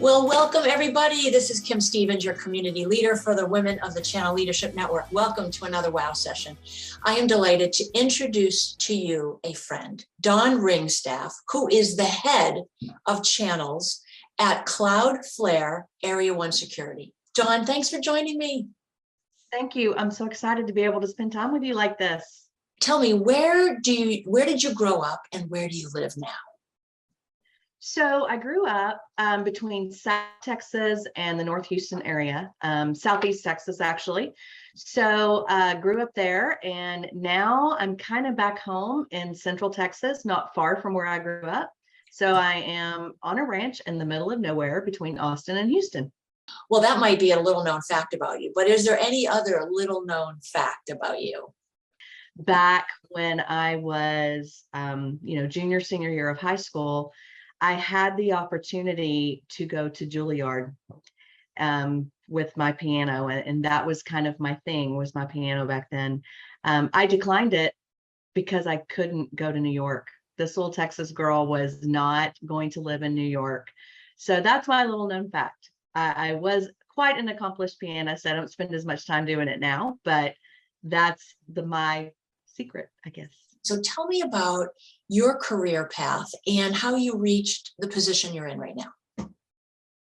Well, welcome everybody. This is Kim Stevens, your community leader for the Women of the Channel Leadership Network. Welcome to another WOW session. I am delighted to introduce to you a friend, Dawn Ringstaff, who is the head of channels at Cloudflare Area 1 Security. Dawn, thanks for joining me. Thank you. I'm so excited to be able to spend time with you like this. Tell me, where did you grow up and where do you live now? So I grew up between South Texas and the North Houston area, Southeast Texas, actually. So grew up there, and now I'm kind of back home in Central Texas, not far from where I grew up. So I am on a ranch in the middle of nowhere between Austin and Houston. Well, that might be a little known fact about you, but is there any other little known fact about you? Back when I was, junior, senior year of high school, I had the opportunity to go to Juilliard with my piano, and that was kind of my thing, was my piano back then. I declined it because I couldn't go to New York. This little Texas girl was not going to live in New York. So that's my little known fact. I was quite an accomplished pianist. I don't spend as much time doing it now, but that's my secret, I guess. So tell me about your career path and how you reached the position you're in right now.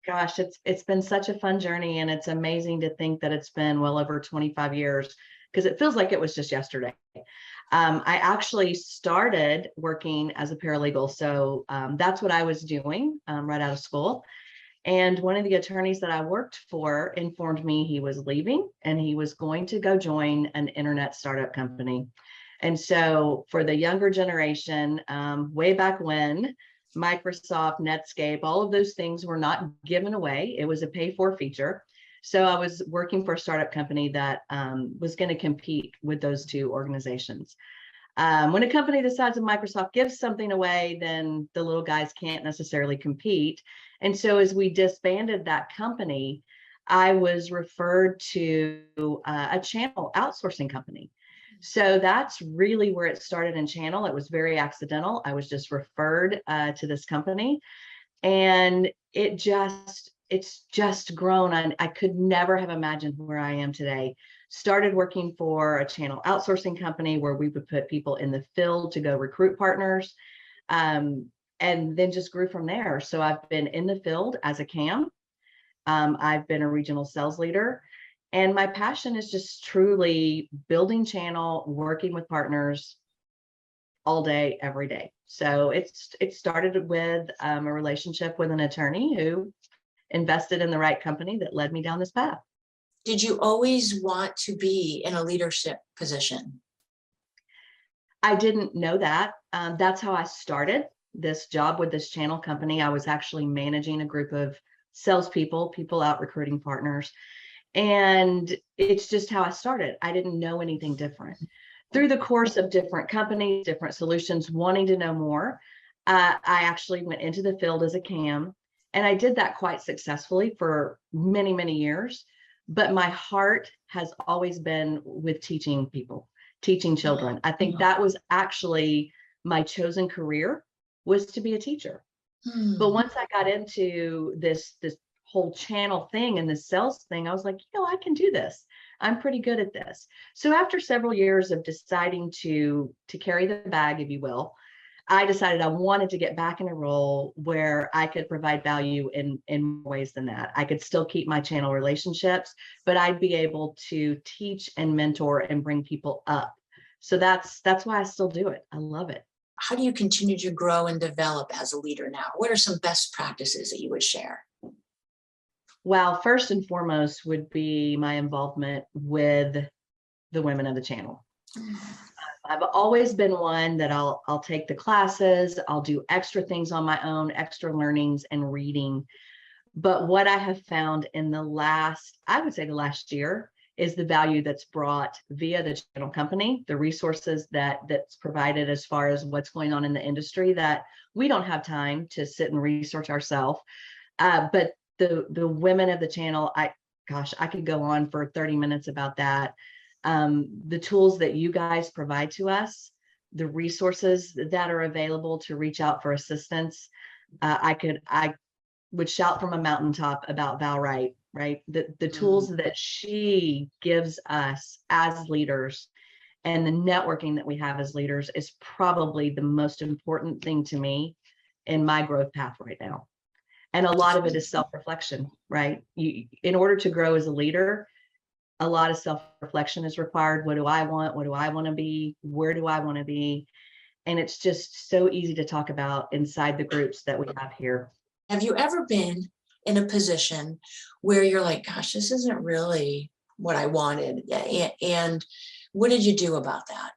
Gosh, it's been such a fun journey, and it's amazing to think that it's been well over 25 years, because it feels like it was just yesterday. I actually started working as a paralegal, so that's what I was doing right out of school. And one of the attorneys that I worked for informed me he was leaving and he was going to go join an internet startup company. And so for the younger generation, way back when, Microsoft, Netscape, all of those things were not given away. It was a pay-for feature. So I was working for a startup company that was going to compete with those two organizations. When a company decides that Microsoft gives something away, then the little guys can't necessarily compete. And so as we disbanded that company, I was referred to a channel outsourcing company. So that's really where it started in channel. It was very accidental. I was just referred to this company, and it's just grown. I could never have imagined where I am today. Started working for a channel outsourcing company where we would put people in the field to go recruit partners, and then just grew from there. So I've been in the field as a CAM. I've been a regional sales leader. And my passion is just truly building channel, working with partners all day, every day. So it started with a relationship with an attorney who invested in the right company that led me down this path. Did you always want to be in a leadership position? I didn't know that. That's how I started this job with this channel company. I was actually managing a group of salespeople, people out recruiting partners. And it's just how I started. I didn't know anything different. Through the course of different companies, different solutions, wanting to know more, I actually went into the field as a CAM, and I did that quite successfully for many, many years. But my heart has always been with teaching people, teaching children. I think that was actually my chosen career, was to be a teacher. But once I got into this whole channel thing and the sales thing, I was like, I can do this. I'm pretty good at this. So after several years of deciding to carry the bag, if you will, I decided I wanted to get back in a role where I could provide value in more ways than that. I could still keep my channel relationships, but I'd be able to teach and mentor and bring people up. So that's why I still do it. I love it. How do you continue to grow and develop as a leader now? What are some best practices that you would share? Well, first and foremost would be my involvement with the women of the channel. I've always been one that I'll take the classes, I'll do extra things on my own, extra learnings and reading. But what I have found in the last year, is the value that's brought via the channel company, the resources that's provided as far as what's going on in the industry that we don't have time to sit and research ourselves. But the women of the channel, I could go on for 30 minutes about that. The tools that you guys provide to us, the resources that are available to reach out for assistance. I would shout from a mountaintop about Val Wright, right? The tools that she gives us as leaders and the networking that we have as leaders is probably the most important thing to me in my growth path right now. And a lot of it is self-reflection, right? In order to grow as a leader, a lot of self-reflection is required. What do I want? What do I want to be? Where do I want to be? And it's just so easy to talk about inside the groups that we have here. Have you ever been in a position where you're like, gosh, this isn't really what I wanted? And what did you do about that?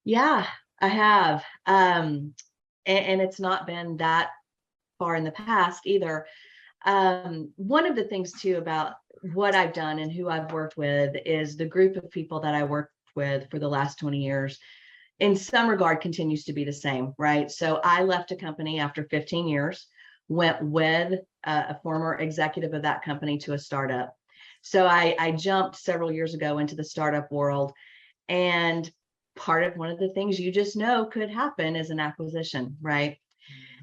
Yeah, I have. And it's not been that far in the past either. One of the things too about what I've done and who I've worked with is the group of people that I worked with for the last 20 years in some regard continues to be the same, right? So I left a company after 15 years, went with a former executive of that company to a startup. So I jumped several years ago into the startup world, and part of one of the things you just know could happen is an acquisition, right?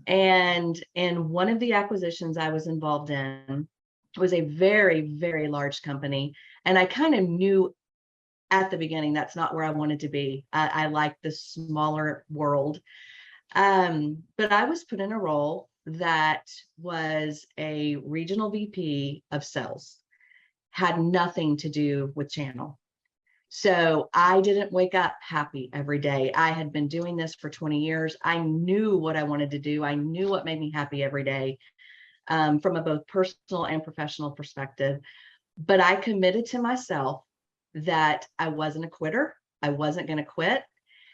And one of the acquisitions I was involved in was a very, very large company. And I kind of knew at the beginning, that's not where I wanted to be. I like the smaller world. But I was put in a role that was a regional VP of sales, had nothing to do with channel. So I didn't wake up happy every day. I had been doing this for 20 years. I knew what I wanted to do. I knew what made me happy every day, from a both personal and professional perspective. But I committed to myself that I wasn't a quitter. I wasn't going to quit.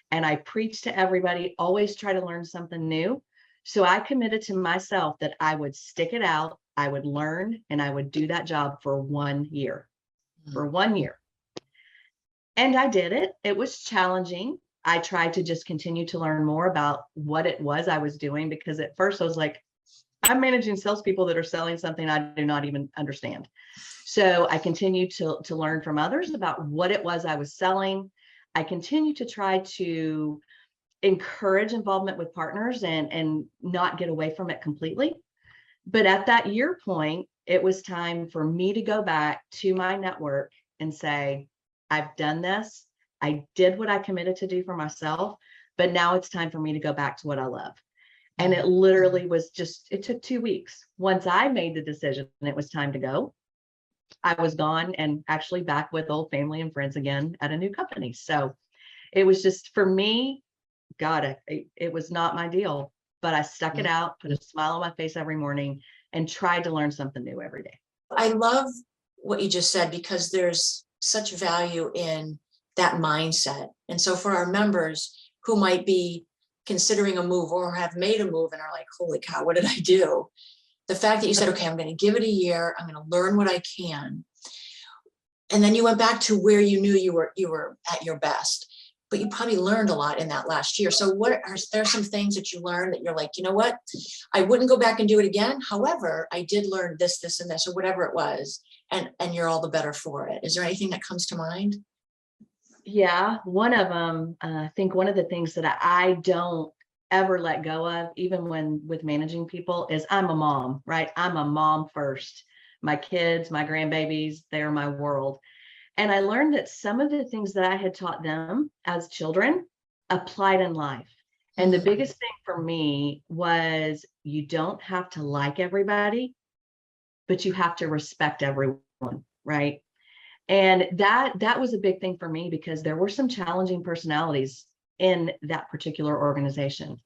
And I preached to everybody, always try to learn something new. So I committed to myself that I would stick it out, I would learn, and I would do that job for 1 year, for 1 year. And I did it. It was challenging. I tried to just continue to learn more about what it was I was doing, because at first I was like, I'm managing salespeople that are selling something I do not even understand. So I continued to learn from others about what it was I was selling. I continued to try to encourage involvement with partners and not get away from it completely. But at that year point, it was time for me to go back to my network and say, I've done this. I did what I committed to do for myself, but now it's time for me to go back to what I love. And it literally was just, it took 2 weeks. Once I made the decision and it was time to go, I was gone and actually back with old family and friends again at a new company. So it was just, for me, God, it was not my deal, but I stuck it out, put a smile on my face every morning, and tried to learn something new every day. I love what you just said, because there's such value in that mindset. And so for our members who might be considering a move or have made a move and are like, holy cow, what did I do? The fact that you said, okay, I'm going to give it a year, I'm going to learn what I can. And then you went back to where you knew you were at your best, but you probably learned a lot in that last year. So what are there some things that you learned that you're like, you know what, I wouldn't go back and do it again. However, I did learn this, this, and this, or whatever it was, and you're all the better for it. Is there anything that comes to mind? Yeah, one of them, I think one of the things that I don't ever let go of, even when with managing people, is I'm a mom, right? I'm a mom first. My kids, my grandbabies, they're my world. And I learned that some of the things that I had taught them as children applied in life. And the biggest thing for me was, you don't have to like everybody, but you have to respect everyone, right? And that was a big thing for me, because there were some challenging personalities in that particular organization.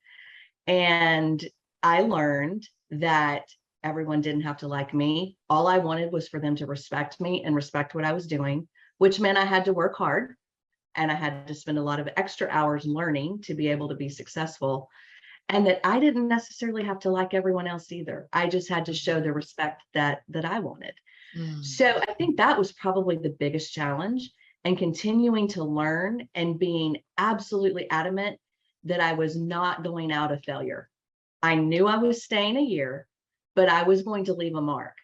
And I learned that everyone didn't have to like me. All I wanted was for them to respect me and respect what I was doing, which meant I had to work hard and I had to spend a lot of extra hours learning to be able to be successful. And that I didn't necessarily have to like everyone else either. I just had to show the respect that I wanted. So I think that was probably the biggest challenge, and continuing to learn and being absolutely adamant that I was not going out a failure. I knew I was staying a year, but I was going to leave a mark.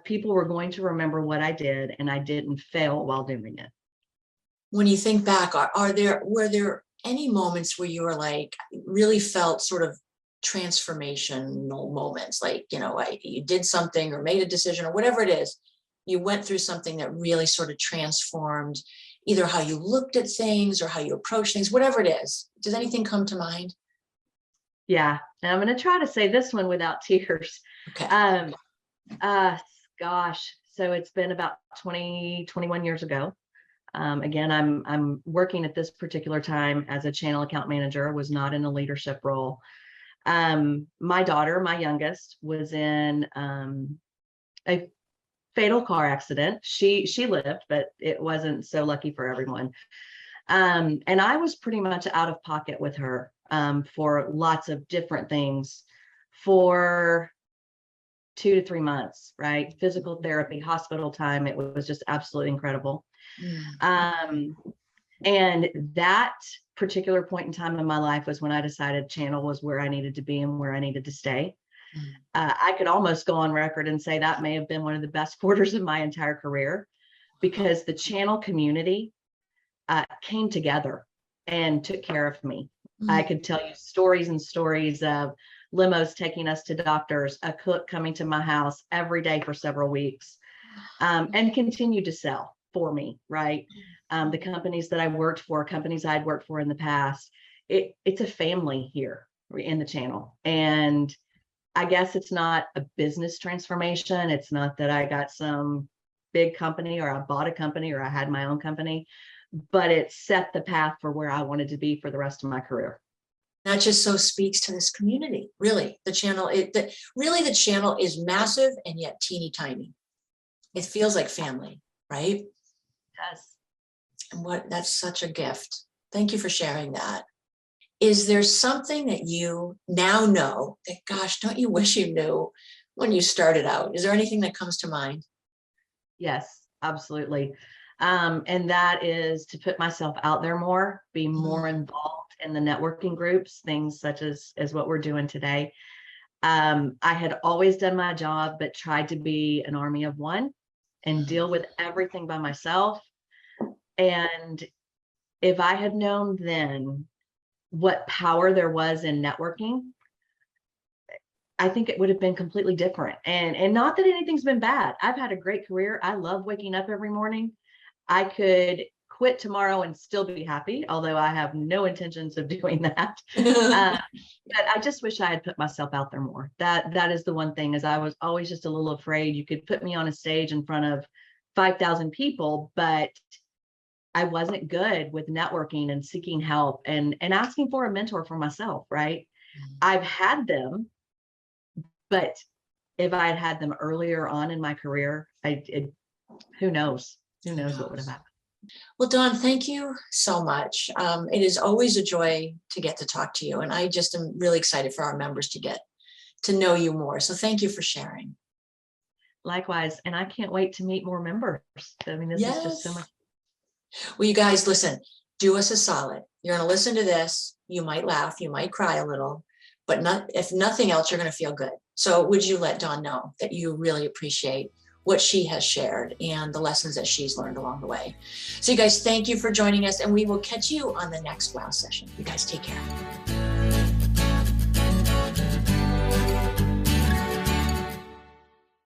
People were going to remember what I did, and I didn't fail while doing it. When you think back, were there any moments where you were like, really felt sort of transformational moments, like, you did something or made a decision or whatever it is, you went through something that really sort of transformed either how you looked at things or how you approach things, whatever it is. Does anything come to mind? Yeah. And I'm going to try to say this one without tears. Okay. Gosh. So it's been about 21 years ago. Again, I'm working at this particular time as a channel account manager, was not in a leadership role. My daughter, my youngest, was in a fatal car accident. She lived, but it wasn't so lucky for everyone. And I was pretty much out of pocket with her for lots of different things for 2 to 3 months, right? Physical therapy, hospital time. It was just absolutely incredible. And that particular point in time in my life was when I decided channel was where I needed to be and where I needed to stay. I could almost go on record and say that may have been one of the best quarters of my entire career, because the channel community came together and took care of me. I could tell you stories and stories of limos taking us to doctors, a cook coming to my house every day for several weeks, and continued to sell for me, right? The companies that I worked for, companies I'd worked for in the past, it's a family here in the channel. And I guess it's not a business transformation. It's not that I got some big company or I bought a company or I had my own company, but it set the path for where I wanted to be for the rest of my career. That just so speaks to this community. Really, the channel, the channel is massive and yet teeny tiny. It feels like family, right? Yes. And that's such a gift. Thank you for sharing that. Is there something that you now know that, gosh, don't you wish you knew when you started out? Is there anything that comes to mind? Yes, absolutely. And that is to put myself out there more, be more involved in the networking groups, things such as what we're doing today. I had always done my job, but tried to be an army of one and deal with everything by myself. And if I had known then what power there was in networking, I think it would have been completely different. And not that anything's been bad. I've had a great career. I love waking up every morning. I could quit tomorrow and still be happy, although I have no intentions of doing that. But I just wish I had put myself out there more. That is the one thing, is I was always just a little afraid. You could put me on a stage in front of 5,000 people, but I wasn't good with networking and seeking help and asking for a mentor for myself, right? I've had them, but if I had had them earlier on in my career, who knows? Who knows what would have happened? Well, Dawn, thank you so much. It is always a joy to get to talk to you. And I just am really excited for our members to get to know you more. So thank you for sharing. Likewise. And I can't wait to meet more members. I mean, this is just so much. Well, you guys, listen, do us a solid. You're going to listen to this. You might laugh, you might cry a little, but if nothing else, you're going to feel good. So would you let Dawn know that you really appreciate what she has shared and the lessons that she's learned along the way? So you guys, thank you for joining us, and we will catch you on the next WOW session. You guys take care.